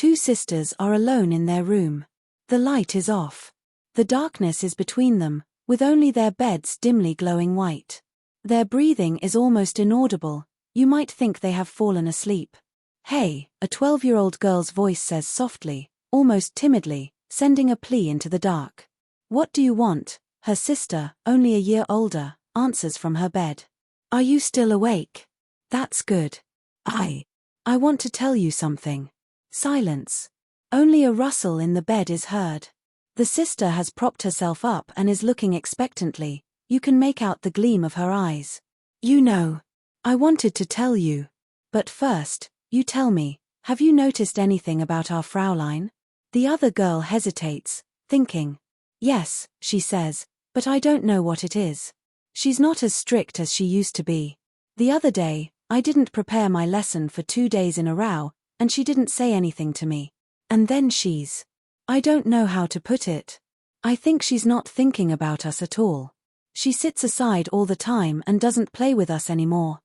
Two sisters are alone in their room. The light is off. The darkness is between them, with only their beds dimly glowing white. Their breathing is almost inaudible, you might think they have fallen asleep. "Hey," a 12-year-old girl's voice says softly, almost timidly, sending a plea into the dark. "What do you want?" Her sister, only a year older, answers from her bed. "Are you still awake? That's good. I want to tell you something." Silence. Only a rustle in the bed is heard. The sister has propped herself up and is looking expectantly. You can make out the gleam of her eyes. "You know, I wanted to tell you. But first, you tell me, have you noticed anything about our Fraulein?" The other girl hesitates, thinking. "Yes," she says, "but I don't know what it is. She's not as strict as she used to be. The other day, I didn't prepare my lesson for 2 days in a row, and she didn't say anything to me. And then I don't know how to put it. I think she's not thinking about us at all. She sits aside all the time and doesn't play with us anymore.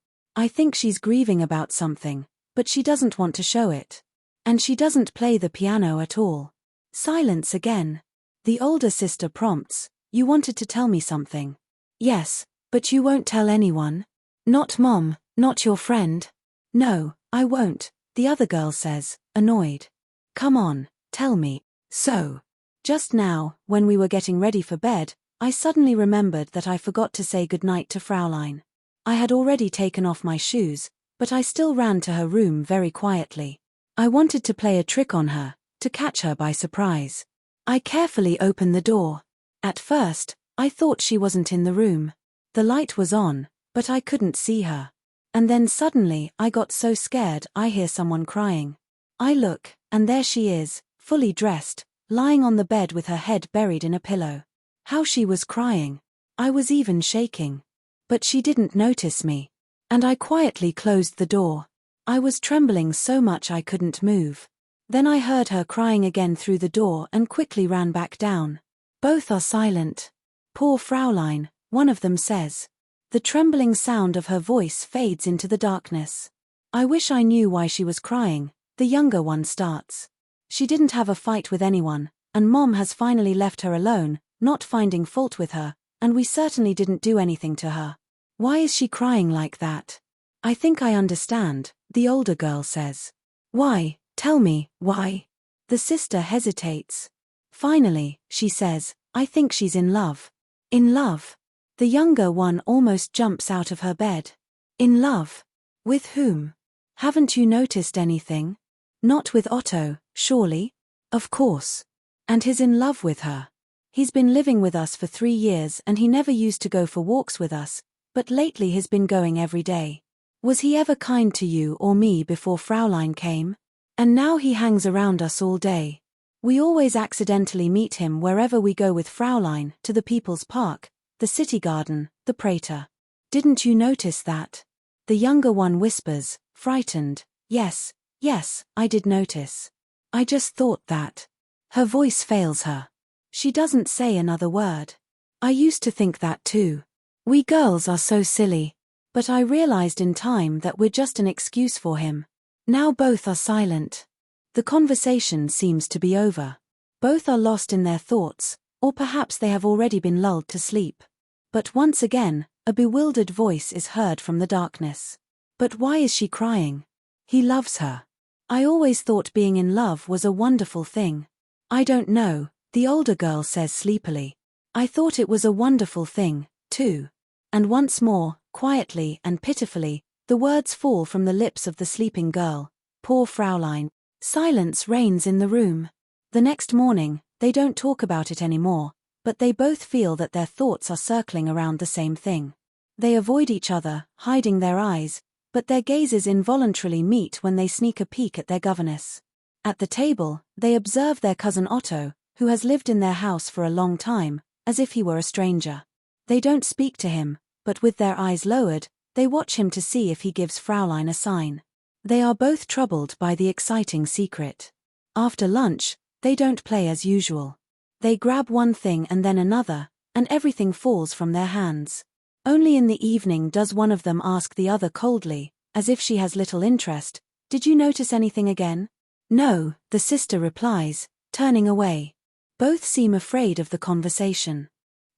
I think she's grieving about something, but she doesn't want to show it. And she doesn't play the piano at all." Silence again. The older sister prompts, "You wanted to tell me something." "Yes, but you won't tell anyone?" "Not Mom, not your friend." "No, I won't," the other girl says, annoyed. "Come on, tell me." "So, just now, when we were getting ready for bed, I suddenly remembered that I forgot to say goodnight to Fraulein. I had already taken off my shoes, but I still ran to her room very quietly. I wanted to play a trick on her, to catch her by surprise. I carefully opened the door. At first, I thought she wasn't in the room. The light was on, but I couldn't see her. And then suddenly I got so scared I hear someone crying. I look, and there she is, fully dressed, lying on the bed with her head buried in a pillow. How she was crying. I was even shaking. But she didn't notice me. And I quietly closed the door. I was trembling so much I couldn't move. Then I heard her crying again through the door and quickly ran back down. Both are silent. "Poor Fraulein," one of them says. The trembling sound of her voice fades into the darkness. "I wish I knew why she was crying," the younger one starts. "She didn't have a fight with anyone, and Mom has finally left her alone, not finding fault with her, and we certainly didn't do anything to her. Why is she crying like that?" "I think I understand," the older girl says. "Why? Tell me, why?" The sister hesitates. Finally, she says, "I think she's in love." "In love?" The younger one almost jumps out of her bed. "In love? With whom? Haven't you noticed anything? Not with Otto, surely?" "Of course. And he's in love with her. He's been living with us for 3 years and he never used to go for walks with us, but lately he's been going every day. Was he ever kind to you or me before Fraulein came? And now he hangs around us all day. We always accidentally meet him wherever we go with Fraulein, to the People's Park, the City Garden, the Prater. Didn't you notice that?" The younger one whispers, frightened, Yes, I did notice. I just thought that." Her voice fails her. She doesn't say another word. "I used to think that too. We girls are so silly. But I realized in time that we're just an excuse for him." Now both are silent. The conversation seems to be over. Both are lost in their thoughts, or perhaps they have already been lulled to sleep. But once again, a bewildered voice is heard from the darkness. "But why is she crying? He loves her. I always thought being in love was a wonderful thing." "I don't know," the older girl says sleepily. "I thought it was a wonderful thing, too." And once more, quietly and pitifully, the words fall from the lips of the sleeping girl, "Poor Fraulein." Silence reigns in the room. The next morning, they don't talk about it anymore, but they both feel that their thoughts are circling around the same thing. They avoid each other, hiding their eyes, but their gazes involuntarily meet when they sneak a peek at their governess. At the table, they observe their cousin Otto, who has lived in their house for a long time, as if he were a stranger. They don't speak to him, but with their eyes lowered, they watch him to see if he gives Fraulein a sign. They are both troubled by the exciting secret. After lunch, they don't play as usual. They grab one thing and then another, and everything falls from their hands. Only in the evening does one of them ask the other coldly, as if she has little interest, "Did you notice anything again?" No, the sister replies, turning away. Both seem afraid of the conversation.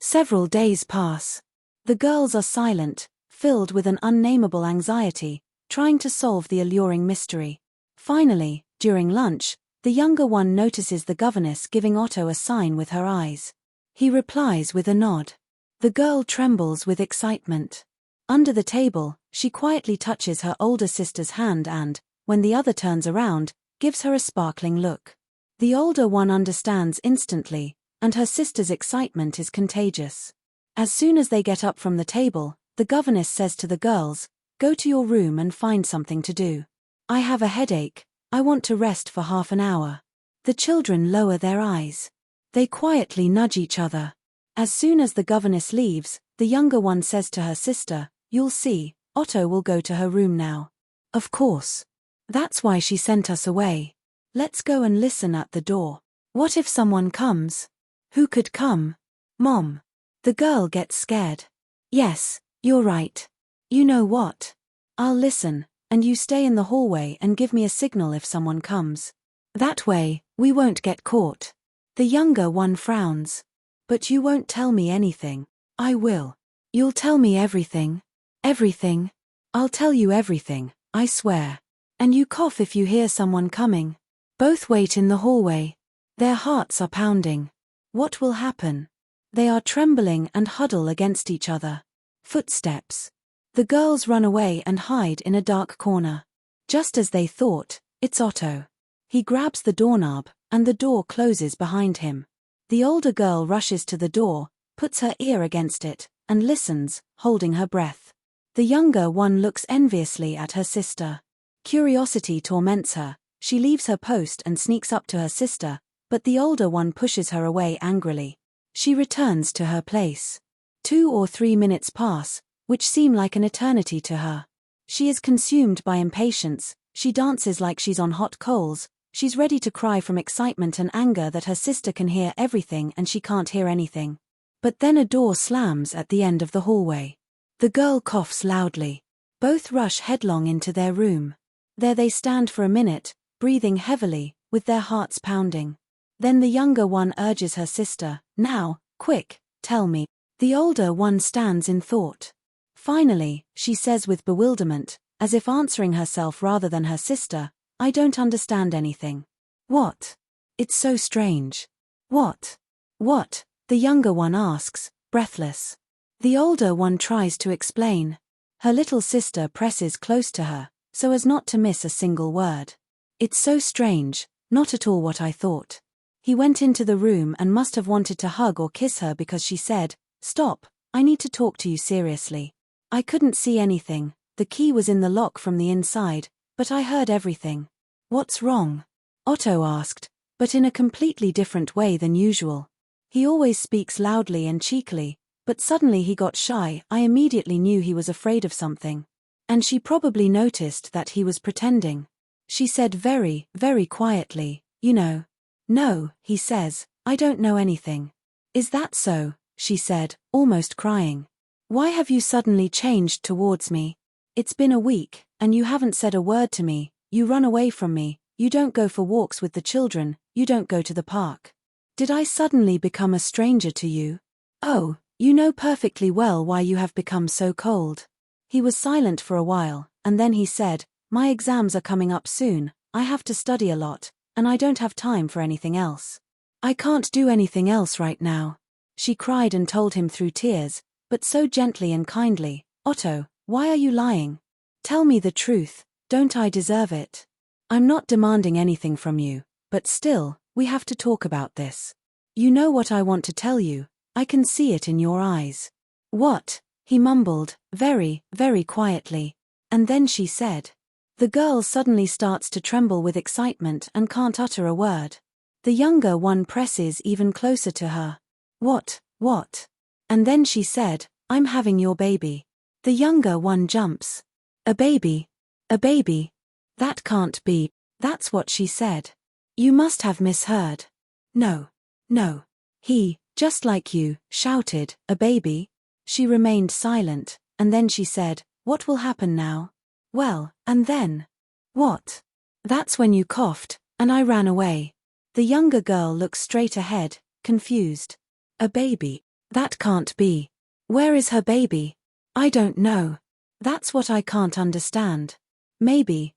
Several days pass. The girls are silent, filled with an unnameable anxiety, trying to solve the alluring mystery. Finally, during lunch, the younger one notices the governess giving Otto a sign with her eyes. He replies with a nod. The girl trembles with excitement. Under the table, she quietly touches her older sister's hand and, when the other turns around, gives her a sparkling look. The older one understands instantly, and her sister's excitement is contagious. As soon as they get up from the table, the governess says to the girls, "Go to your room and find something to do. I have a headache, I want to rest for half an hour." The children lower their eyes. They quietly nudge each other. As soon as the governess leaves, the younger one says to her sister, "You'll see, Otto will go to her room now." "Of course. That's why she sent us away. Let's go and listen at the door. What if someone comes?" "Who could come?" "Mom." The girl gets scared. "Yes, you're right. You know what? I'll listen, and you stay in the hallway and give me a signal if someone comes. That way, we won't get caught." The younger one frowns. "But you won't tell me anything." "I will. You'll tell me everything." "Everything?" "I'll tell you everything, I swear. And you cough if you hear someone coming." Both wait in the hallway. Their hearts are pounding. What will happen? They are trembling and huddle against each other. Footsteps. The girls run away and hide in a dark corner. Just as they thought, it's Otto. He grabs the doorknob, and the door closes behind him. The older girl rushes to the door, puts her ear against it, and listens, holding her breath. The younger one looks enviously at her sister. Curiosity torments her. She leaves her post and sneaks up to her sister, but the older one pushes her away angrily. She returns to her place. 2 or 3 minutes pass, which seem like an eternity to her. She is consumed by impatience, she dances like she's on hot coals, she's ready to cry from excitement and anger that her sister can hear everything and she can't hear anything. But then a door slams at the end of the hallway. The girl coughs loudly. Both rush headlong into their room. There they stand for a minute, breathing heavily, with their hearts pounding. Then the younger one urges her sister, "Now, quick, tell me." The older one stands in thought. Finally, she says with bewilderment, as if answering herself rather than her sister, "I don't understand anything." "What? It's so strange." "What? What?" the younger one asks, breathless. The older one tries to explain. Her little sister presses close to her, so as not to miss a single word. "It's so strange, not at all what I thought. He went into the room and must have wanted to hug or kiss her because she said, 'Stop, I need to talk to you seriously.' I couldn't see anything, the key was in the lock from the inside, but I heard everything." "What's wrong?" Otto asked, but in a completely different way than usual. He always speaks loudly and cheekily, but suddenly he got shy. I immediately knew he was afraid of something. And she probably noticed that he was pretending. She said very, very quietly, "You know." "No," he says, "I don't know anything." "Is that so?" she said, almost crying. "Why have you suddenly changed towards me? It's been a week, and you haven't said a word to me, you run away from me, you don't go for walks with the children, you don't go to the park. Did I suddenly become a stranger to you? Oh, you know perfectly well why you have become so cold." He was silent for a while, and then he said, "My exams are coming up soon, I have to study a lot, and I don't have time for anything else. I can't do anything else right now." She cried and told him through tears, but so gently and kindly, "Otto, why are you lying? Tell me the truth, don't I deserve it? I'm not demanding anything from you, but still, we have to talk about this. You know what I want to tell you, I can see it in your eyes." "What?" he mumbled, very, very quietly. And then she said. The girl suddenly starts to tremble with excitement and can't utter a word. The younger one presses even closer to her. What? And then she said, "I'm having your baby." The younger one jumps. "A baby? A baby? That can't be." "That's what she said." "You must have misheard." No. He, just like you, shouted, "A baby?" She remained silent, and then she said, "What will happen now?" "Well, and then?" "What?" "That's when you coughed, And I ran away. The younger girl looks straight ahead, confused. A baby? That can't be. Where is her baby? I don't know. That's what I can't understand. Maybe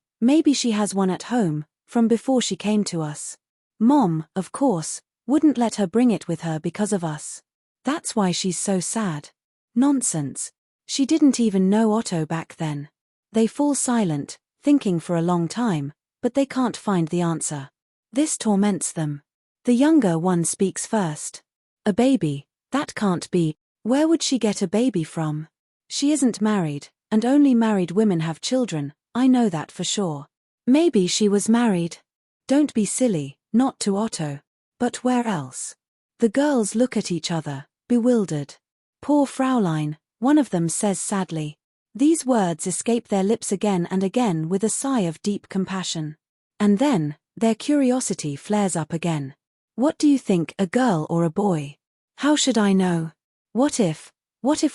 she has one at home, from before she came to us. Mom, of course, wouldn't let her bring it with her because of us. That's why she's so sad. Nonsense. She didn't even know Otto back then. They fall silent, thinking for a long time, but they can't find the answer. This torments them. The younger one speaks first. A baby? That can't be. Where would she get a baby from? She isn't married, and only married women have children, I know that for sure. Maybe she was married. Don't be silly, not to Otto. But where else? The girls look at each other, bewildered. Poor Fraulein, one of them says sadly. These words escape their lips again and again with a sigh of deep compassion. And then, their curiosity flares up again. What do you think, a girl or a boy? How should I know? What if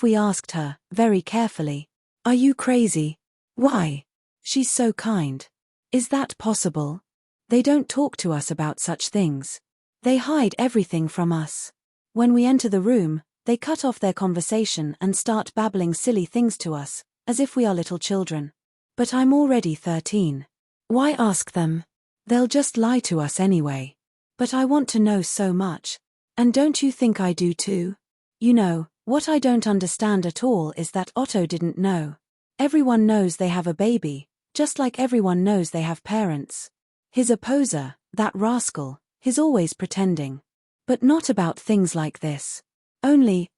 we asked her, very carefully? Are you crazy? Why? She's so kind. Is that possible? They don't talk to us about such things. They hide everything from us. When we enter the room, they cut off their conversation and start babbling silly things to us, as if we are little children. But I'm already 13. Why ask them? They'll just lie to us anyway. But I want to know so much. And don't you think I do too? You know, what I don't understand at all is that Otto didn't know. Everyone knows they have a baby, just like everyone knows they have parents. He's a poser, that rascal, he's always pretending. But not about things like this. Only,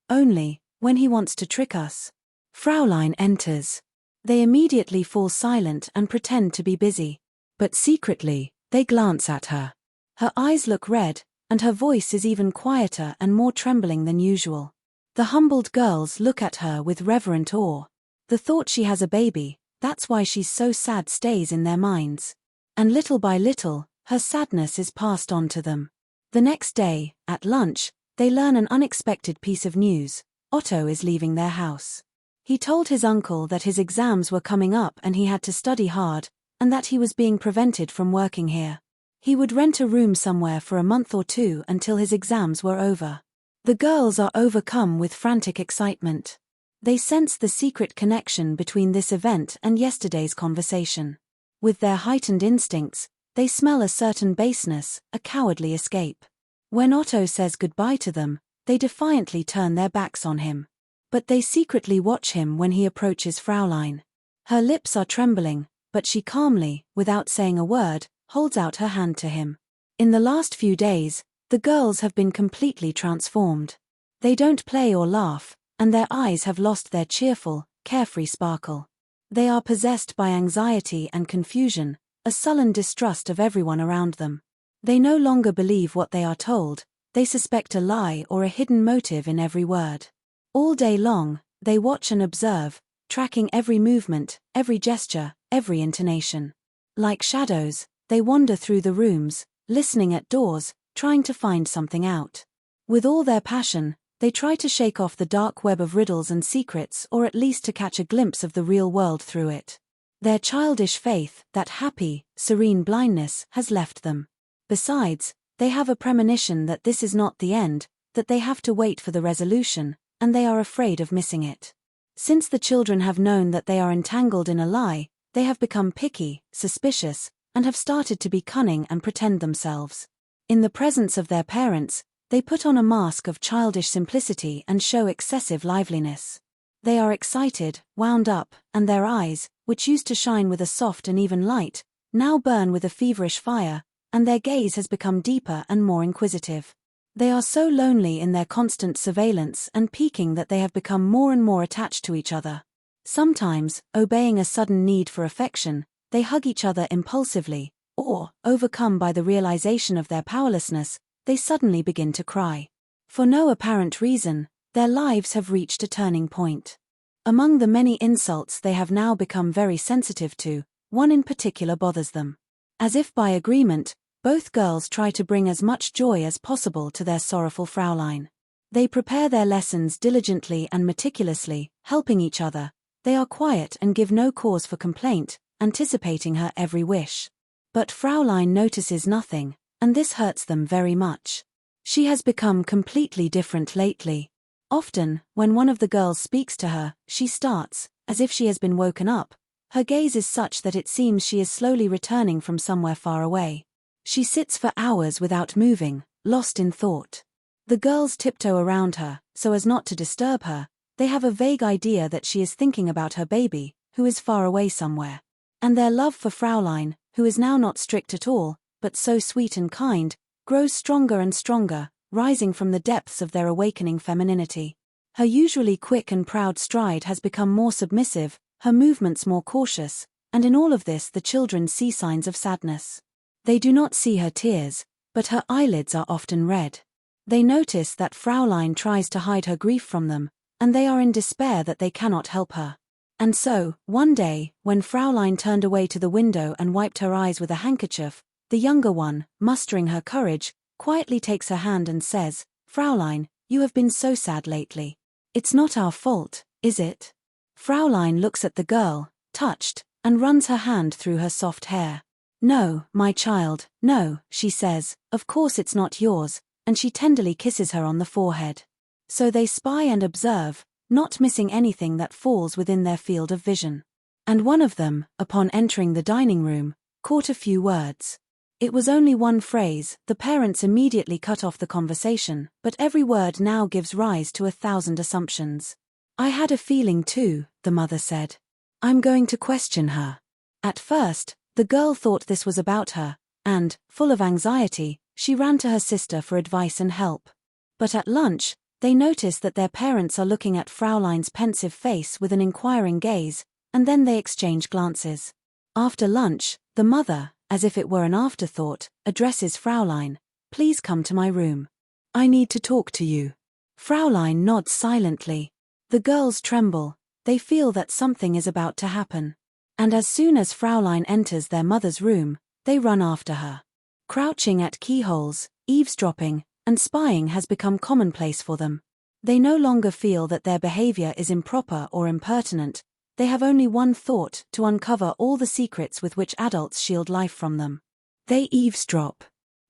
when he wants to trick us. Fraulein enters. They immediately fall silent and pretend to be busy. But secretly, they glance at her. Her eyes look red, and her voice is even quieter and more trembling than usual. The humbled girls look at her with reverent awe. The thought she has a baby, that's why she's so sad, stays in their minds. And little by little, her sadness is passed on to them. The next day, at lunch, they learn an unexpected piece of news. Otto is leaving their house. He told his uncle that his exams were coming up and he had to study hard, and that he was being prevented from working here. He would rent a room somewhere for a month or two until his exams were over. The girls are overcome with frantic excitement. They sense the secret connection between this event and yesterday's conversation. With their heightened instincts, they smell a certain baseness, a cowardly escape. When Otto says goodbye to them, they defiantly turn their backs on him. But they secretly watch him when he approaches Fraulein. Her lips are trembling, but she calmly, without saying a word, holds out her hand to him. In the last few days, the girls have been completely transformed. They don't play or laugh, and their eyes have lost their cheerful, carefree sparkle. They are possessed by anxiety and confusion, a sullen distrust of everyone around them. They no longer believe what they are told, they suspect a lie or a hidden motive in every word. All day long, they watch and observe, tracking every movement, every gesture, every intonation. Like shadows, they wander through the rooms, listening at doors, trying to find something out. With all their passion, they try to shake off the dark web of riddles and secrets, or at least to catch a glimpse of the real world through it. Their childish faith, that happy, serene blindness, has left them. Besides, they have a premonition that this is not the end, that they have to wait for the resolution, and they are afraid of missing it. Since the children have known that they are entangled in a lie, they have become picky, suspicious, and have started to be cunning and pretend themselves. In the presence of their parents, they put on a mask of childish simplicity and show excessive liveliness. They are excited, wound up, and their eyes, which used to shine with a soft and even light, now burn with a feverish fire, and their gaze has become deeper and more inquisitive. They are so lonely in their constant surveillance and peeking that they have become more and more attached to each other. Sometimes, obeying a sudden need for affection, they hug each other impulsively, or, overcome by the realization of their powerlessness, they suddenly begin to cry. For no apparent reason, their lives have reached a turning point. Among the many insults they have now become very sensitive to, one in particular bothers them. As if by agreement, both girls try to bring as much joy as possible to their sorrowful Fraulein. They prepare their lessons diligently and meticulously, helping each other. They are quiet and give no cause for complaint, anticipating her every wish. But Fraulein notices nothing, and this hurts them very much. She has become completely different lately. Often, when one of the girls speaks to her, she starts, as if she has been woken up. Her gaze is such that it seems she is slowly returning from somewhere far away. She sits for hours without moving, lost in thought. The girls tiptoe around her, so as not to disturb her. They have a vague idea that she is thinking about her baby, who is far away somewhere. And their love for Fraulein, who is now not strict at all, but so sweet and kind, grows stronger and stronger, rising from the depths of their awakening femininity. Her usually quick and proud stride has become more submissive, her movements more cautious, and in all of this the children see signs of sadness. They do not see her tears, but her eyelids are often red. They notice that Fraulein tries to hide her grief from them, and they are in despair that they cannot help her. And so, one day, when Fraulein turned away to the window and wiped her eyes with a handkerchief, the younger one, mustering her courage, quietly takes her hand and says, "Fraulein, you have been so sad lately. It's not our fault, is it?" Fraulein looks at the girl, touched, and runs her hand through her soft hair. "No, my child, no," she says, "of course it's not yours," and she tenderly kisses her on the forehead. So they spy and observe, not missing anything that falls within their field of vision. And one of them, upon entering the dining room, caught a few words. It was only one phrase. The parents immediately cut off the conversation, but every word now gives rise to 1,000 assumptions. "I had a feeling too," the mother said. "I'm going to question her." At first, the girl thought this was about her, and, full of anxiety, she ran to her sister for advice and help. But at lunch, they notice that their parents are looking at Fraulein's pensive face with an inquiring gaze, and then they exchange glances. After lunch, the mother, as if it were an afterthought, addresses Fraulein, "Please come to my room. I need to talk to you." Fraulein nods silently. The girls tremble. They feel that something is about to happen. And as soon as Fraulein enters their mother's room, they run after her. Crouching at keyholes, eavesdropping, and spying has become commonplace for them. They no longer feel that their behavior is improper or impertinent. They have only one thought: to uncover all the secrets with which adults shield life from them. They eavesdrop.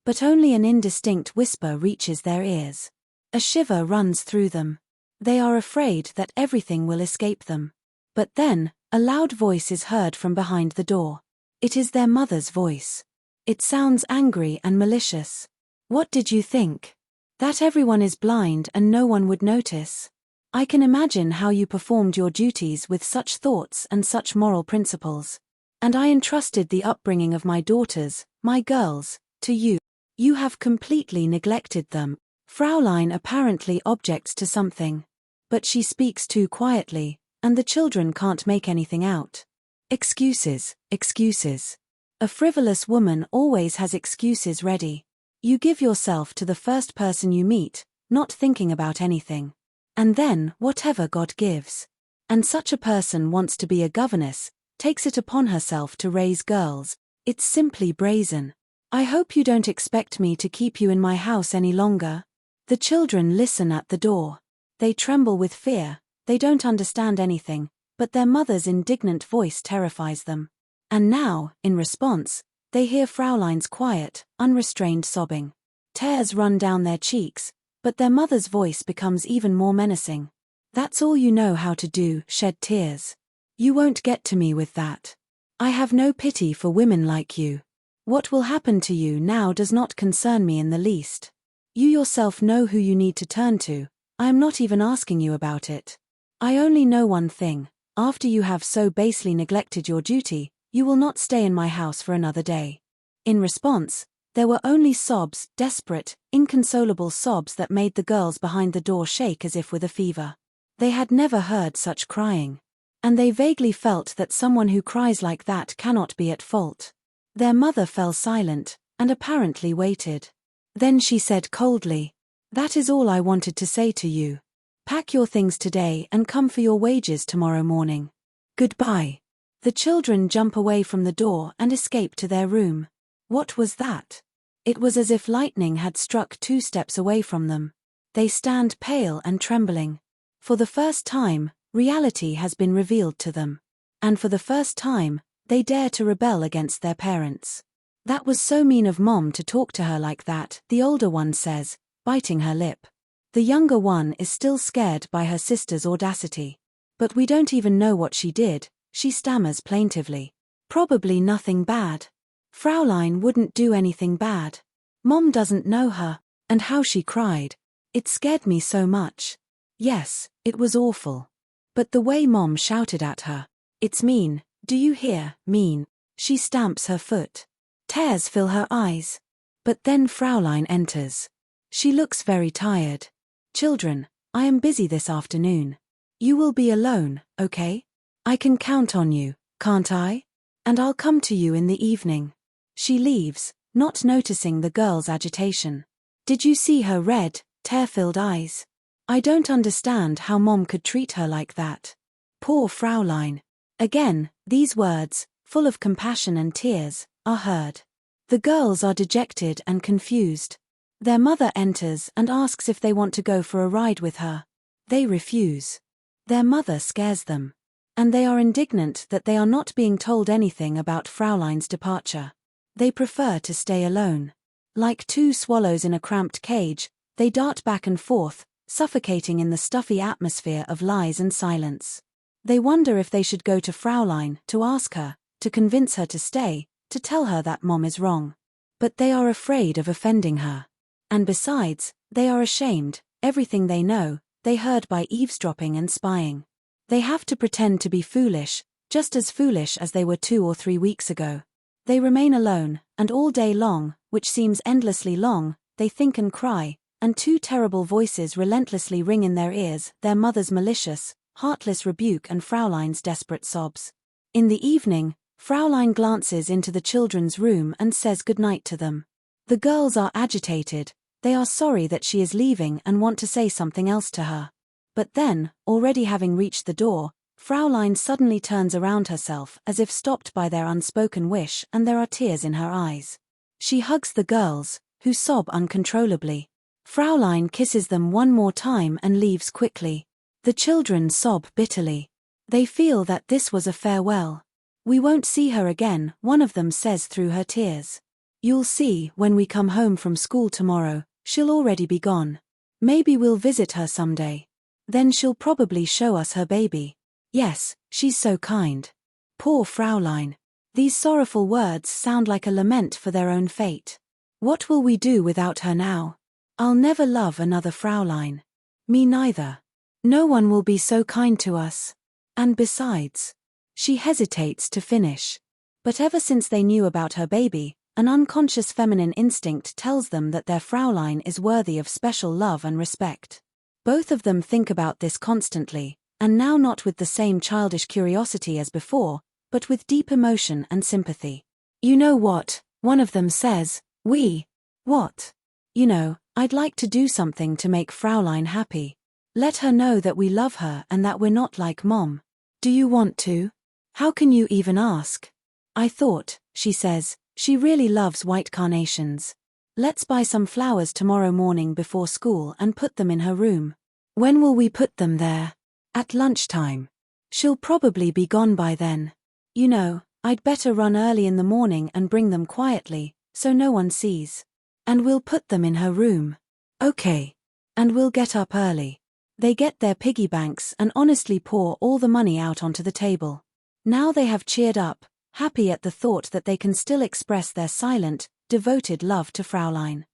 But only an indistinct whisper reaches their ears. A shiver runs through them. They are afraid that everything will escape them. But then, a loud voice is heard from behind the door. It is their mother's voice. It sounds angry and malicious. "What did you think? That everyone is blind and no one would notice? I can imagine how you performed your duties with such thoughts and such moral principles. And I entrusted the upbringing of my daughters, my girls, to you. You have completely neglected them." Fraulein apparently objects to something. But she speaks too quietly, and the children can't make anything out. Excuses, excuses. A frivolous woman always has excuses ready. You give yourself to the first person you meet, not thinking about anything. And then, whatever God gives. And such a person wants to be a governess, takes it upon herself to raise girls. It's simply brazen. I hope you don't expect me to keep you in my house any longer. The children listen at the door. They tremble with fear. They don't understand anything, but their mother's indignant voice terrifies them. And now, in response, they hear Fraulein's quiet, unrestrained sobbing. Tears run down their cheeks, but their mother's voice becomes even more menacing. "That's all you know how to do, shed tears. You won't get to me with that. I have no pity for women like you. What will happen to you now does not concern me in the least. You yourself know who you need to turn to. I am not even asking you about it. I only know one thing: after you have so basely neglected your duty, you will not stay in my house for another day." In response, there were only sobs, desperate, inconsolable sobs that made the girls behind the door shake as if with a fever. They had never heard such crying. And they vaguely felt that someone who cries like that cannot be at fault. Their mother fell silent, and apparently waited. Then she said coldly, "That is all I wanted to say to you. Pack your things today and come for your wages tomorrow morning. Goodbye." The children jump away from the door and escape to their room. What was that? It was as if lightning had struck 2 steps away from them. They stand pale and trembling. For the first time, reality has been revealed to them. And for the first time, they dare to rebel against their parents. That was so mean of Mom to talk to her like that, the older one says, biting her lip. The younger one is still scared by her sister's audacity. But we don't even know what she did, she stammers plaintively. Probably nothing bad. Fraulein wouldn't do anything bad. Mom doesn't know her, and how she cried. It scared me so much. Yes, it was awful. But the way Mom shouted at her. It's mean, do you hear, mean? She stamps her foot. Tears fill her eyes. But then Fraulein enters. She looks very tired. Children, I am busy this afternoon. You will be alone, okay? I can count on you, can't I? And I'll come to you in the evening. She leaves, not noticing the girl's agitation. Did you see her red, tear-filled eyes? I don't understand how Mom could treat her like that. Poor Fraulein. Again, these words, full of compassion and tears, are heard. The girls are dejected and confused. Their mother enters and asks if they want to go for a ride with her. They refuse. Their mother scares them. And they are indignant that they are not being told anything about Fraulein's departure. They prefer to stay alone. Like two swallows in a cramped cage, they dart back and forth, suffocating in the stuffy atmosphere of lies and silence. They wonder if they should go to Fraulein to ask her, to convince her to stay, to tell her that Mom is wrong. But they are afraid of offending her. And besides, they are ashamed, everything they know, they heard by eavesdropping and spying. They have to pretend to be foolish, just as foolish as they were 2 or 3 weeks ago. They remain alone, and all day long, which seems endlessly long, they think and cry, and 2 terrible voices relentlessly ring in their ears, their mother's malicious, heartless rebuke and Fraulein's desperate sobs. In the evening, Fraulein glances into the children's room and says goodnight to them. The girls are agitated. They are sorry that she is leaving and want to say something else to her. But then, already having reached the door, Fraulein suddenly turns around herself as if stopped by their unspoken wish, and there are tears in her eyes. She hugs the girls, who sob uncontrollably. Fraulein kisses them one more time and leaves quickly. The children sob bitterly. They feel that this was a farewell. We won't see her again, one of them says through her tears. You'll see, when we come home from school tomorrow, she'll already be gone. Maybe we'll visit her someday. Then she'll probably show us her baby. Yes, she's so kind. Poor Fraulein. These sorrowful words sound like a lament for their own fate. What will we do without her now? I'll never love another Fraulein. Me neither. No one will be so kind to us. And besides. She hesitates to finish. But ever since they knew about her baby, an unconscious feminine instinct tells them that their Fraulein is worthy of special love and respect. Both of them think about this constantly, and now not with the same childish curiosity as before, but with deep emotion and sympathy. You know what? One of them says, What? You know, I'd like to do something to make Fraulein happy. Let her know that we love her and that we're not like Mom. Do you want to? How can you even ask? I thought, she says, she really loves white carnations. Let's buy some flowers tomorrow morning before school and put them in her room. When will we put them there? At lunchtime. She'll probably be gone by then. You know, I'd better run early in the morning and bring them quietly, so no one sees. And we'll put them in her room. Okay. And we'll get up early. They get their piggy banks and honestly pour all the money out onto the table. Now they have cheered up, happy at the thought that they can still express their silent, devoted love to Fraulein.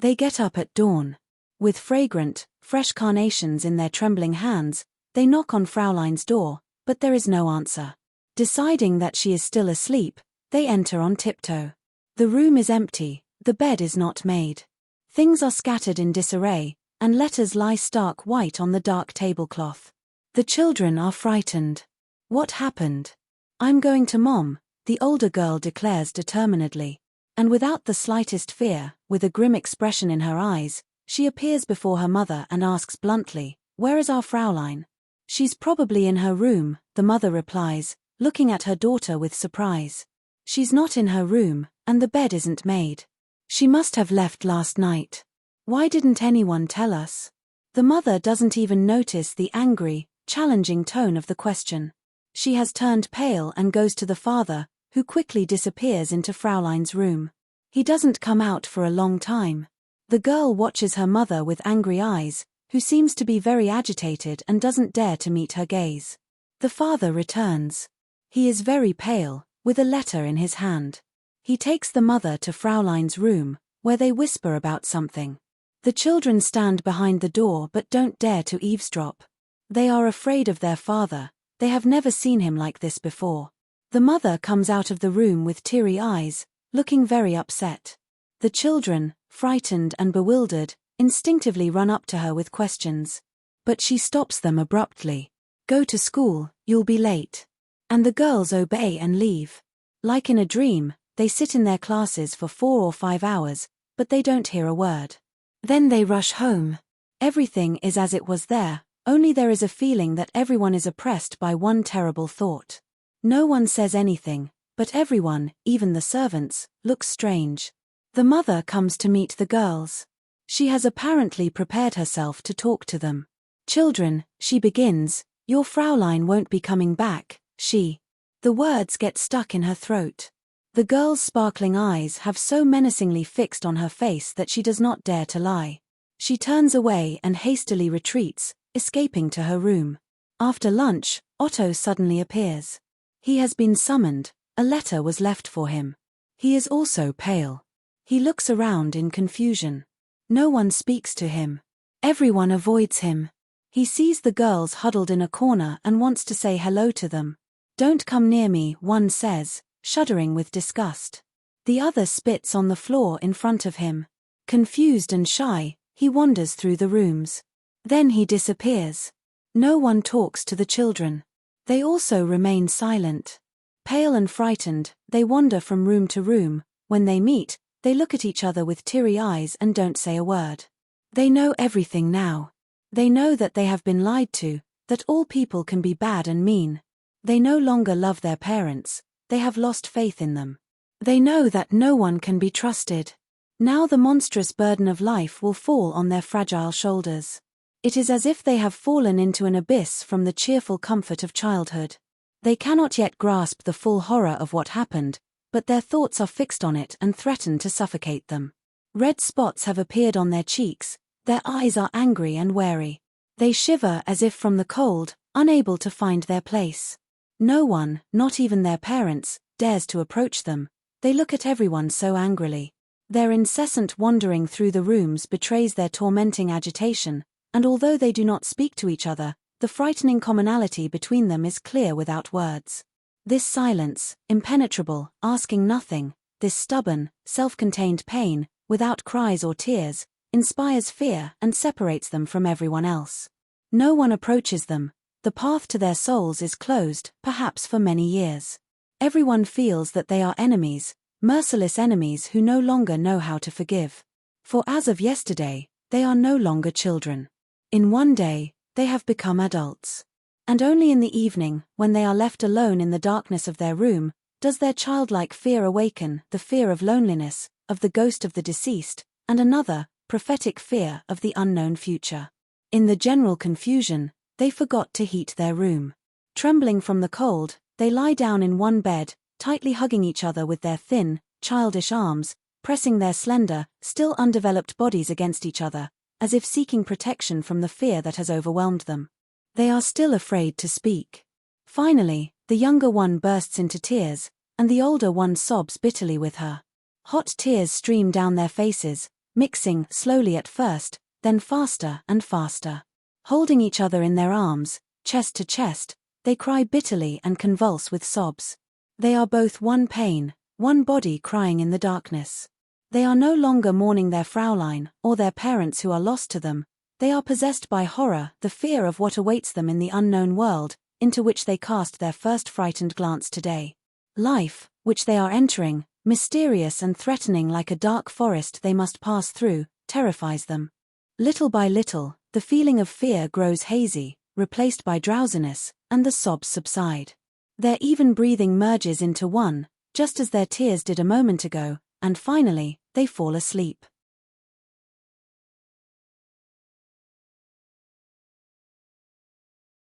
They get up at dawn. With fragrant, fresh carnations in their trembling hands, they knock on Fraulein's door, but there is no answer. Deciding that she is still asleep, they enter on tiptoe. The room is empty, the bed is not made. Things are scattered in disarray, and letters lie stark white on the dark tablecloth. The children are frightened. What happened? I'm going to Mom, the older girl declares determinedly. And without the slightest fear, with a grim expression in her eyes, she appears before her mother and asks bluntly, Where is our Fraulein? She's probably in her room, the mother replies, looking at her daughter with surprise. She's not in her room, and the bed isn't made. She must have left last night. Why didn't anyone tell us? The mother doesn't even notice the angry, challenging tone of the question. She has turned pale and goes to the father, who quickly disappears into Fraulein's room. He doesn't come out for a long time. The girl watches her mother with angry eyes, who seems to be very agitated and doesn't dare to meet her gaze. The father returns. He is very pale, with a letter in his hand. He takes the mother to Fraulein's room, where they whisper about something. The children stand behind the door but don't dare to eavesdrop. They are afraid of their father. They have never seen him like this before. The mother comes out of the room with teary eyes, looking very upset. The children, frightened and bewildered, instinctively run up to her with questions. But she stops them abruptly. "Go to school, you'll be late." And the girls obey and leave. Like in a dream, they sit in their classes for 4 or 5 hours, but they don't hear a word. Then they rush home. Everything is as it was there, only there is a feeling that everyone is oppressed by one terrible thought. No one says anything, but everyone, even the servants, looks strange. The mother comes to meet the girls. She has apparently prepared herself to talk to them. "Children," she begins, "your Fraulein won't be coming back, she." The words get stuck in her throat. The girl's sparkling eyes have so menacingly fixed on her face that she does not dare to lie. She turns away and hastily retreats, escaping to her room. After lunch, Otto suddenly appears. He has been summoned. A letter was left for him. He is also pale. He looks around in confusion. No one speaks to him. Everyone avoids him. He sees the girls huddled in a corner and wants to say hello to them. "Don't come near me," one says, shuddering with disgust. The other spits on the floor in front of him. Confused and shy, he wanders through the rooms. Then he disappears. No one talks to the children. They also remain silent. Pale and frightened, they wander from room to room. When they meet, they look at each other with teary eyes and don't say a word. They know everything now. They know that they have been lied to, that all people can be bad and mean. They no longer love their parents. They have lost faith in them. They know that no one can be trusted. Now the monstrous burden of life will fall on their fragile shoulders. It is as if they have fallen into an abyss from the cheerful comfort of childhood. They cannot yet grasp the full horror of what happened, but their thoughts are fixed on it and threaten to suffocate them. Red spots have appeared on their cheeks, their eyes are angry and wary. They shiver as if from the cold, unable to find their place. No one, not even their parents, dares to approach them. They look at everyone so angrily. Their incessant wandering through the rooms betrays their tormenting agitation, and although they do not speak to each other, the frightening commonality between them is clear without words. This silence, impenetrable, asking nothing, this stubborn, self-contained pain, without cries or tears, inspires fear and separates them from everyone else. No one approaches them. The path to their souls is closed, perhaps for many years. Everyone feels that they are enemies, merciless enemies who no longer know how to forgive. For as of yesterday, they are no longer children. In one day, they have become adults. And only in the evening, when they are left alone in the darkness of their room, does their childlike fear awaken, the fear of loneliness, of the ghost of the deceased, and another, prophetic fear of the unknown future. In the general confusion, they forgot to heat their room. Trembling from the cold, they lie down in one bed, tightly hugging each other with their thin, childish arms, pressing their slender, still undeveloped bodies against each other, as if seeking protection from the fear that has overwhelmed them. They are still afraid to speak. Finally, the younger one bursts into tears, and the older one sobs bitterly with her. Hot tears stream down their faces, mixing, slowly at first, then faster and faster. Holding each other in their arms, chest to chest, they cry bitterly and convulse with sobs. They are both one pain, one body crying in the darkness. They are no longer mourning their Fraulein, or their parents who are lost to them. They are possessed by horror, the fear of what awaits them in the unknown world, into which they cast their first frightened glance today. Life, which they are entering, mysterious and threatening like a dark forest they must pass through, terrifies them. Little by little, the feeling of fear grows hazy, replaced by drowsiness, and the sobs subside. Their even breathing merges into one, just as their tears did a moment ago, and finally, they fall asleep.